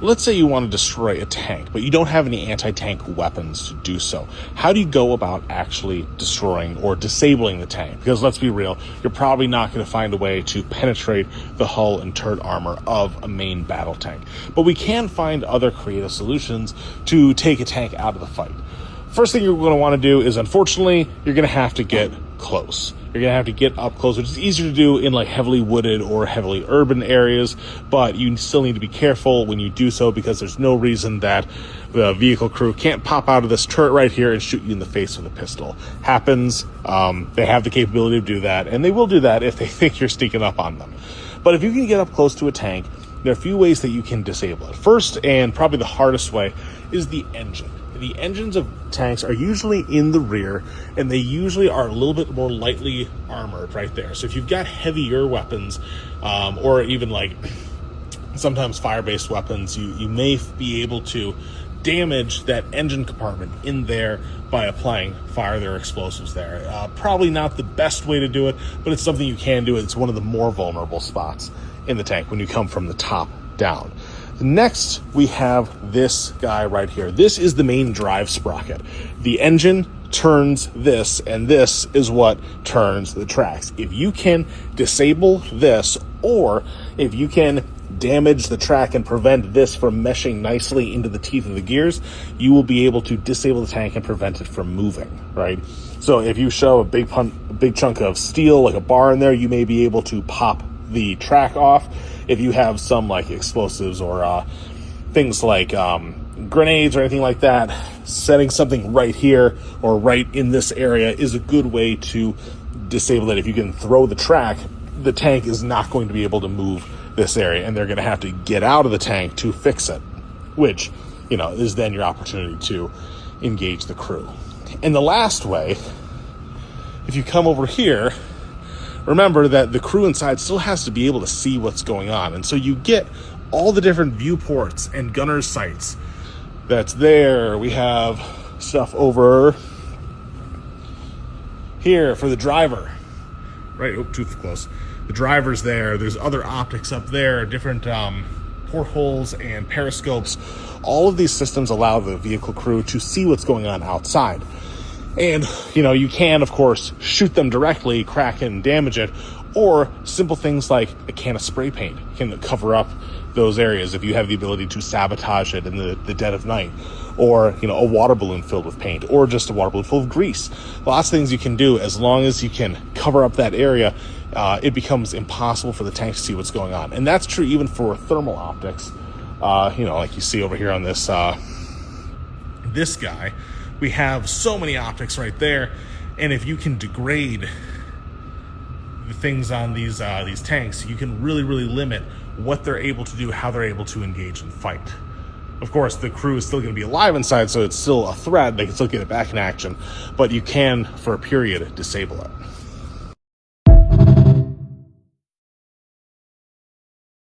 let's say you want to destroy a tank, but you don't have any anti-tank weapons to do so. How do you go about actually destroying or disabling the tank? Because let's be real, you're probably not going to find a way to penetrate the hull and turret armor of a main battle tank. But we can find other creative solutions to take a tank out of the fight. First thing you're going to want to do is, unfortunately, you're going to have to get close. You're going to have to get up close, which is easier to do in like heavily wooded or heavily urban areas, but you still need to be careful when you do so, because there's no reason that the vehicle crew can't pop out of this turret right here and shoot you in the face with a pistol. Happens. They have the capability to do that, and they will do that if they think you're sneaking up on them. But if you can get up close to a tank, there are a few ways that you can disable it. First, and probably the hardest way, is the engine. The engines of tanks are usually in the rear, and they usually are a little bit more lightly armored right there. So if you've got heavier weapons, or even like sometimes fire-based weapons, you may be able to damage that engine compartment in there by applying fire their explosives there. Probably not the best way to do it, but it's something you can do. It's one of the more vulnerable spots in the tank when you come from the top down. Next, we have this guy right here. This is the main drive sprocket. The engine turns this, and this is what turns the tracks. If you can disable this, or if you can damage the track and prevent this from meshing nicely into the teeth of the gears, you will be able to disable the tank and prevent it from moving, right? So if you show a big chunk of steel, like a bar in there, you may be able to pop the track off. If you have some like explosives or things like grenades or anything like that, setting something right here or right in this area is a good way to disable it. If you can throw the track, the tank is not going to be able to move this area, and they're going to have to get out of the tank to fix it, which, you know, is then your opportunity to engage the crew. And the last way, if you come over here, remember that the crew inside still has to be able to see what's going on. And so you get all the different viewports and gunner's sights that's there. We have stuff over here for the driver, right? Oh, too close. The driver's there. There's other optics up there, different portholes and periscopes. All of these systems allow the vehicle crew to see what's going on outside. And, you know, you can, of course, shoot them directly, crack and damage it, or simple things like a can of spray paint can cover up those areas if you have the ability to sabotage it in the dead of night, or, you know, a water balloon filled with paint, or just a water balloon full of grease. Lots of things you can do. As long as you can cover up that area, it becomes impossible for the tank to see what's going on. And that's true even for thermal optics. You know, like you see over here on this this guy. We have so many optics right there, and if you can degrade the things on these tanks, you can really limit what they're able to do, how they're able to engage and fight. Of course, the crew is still going to be alive inside, so it's still a threat. They can still get it back in action, but you can, for a period, disable it.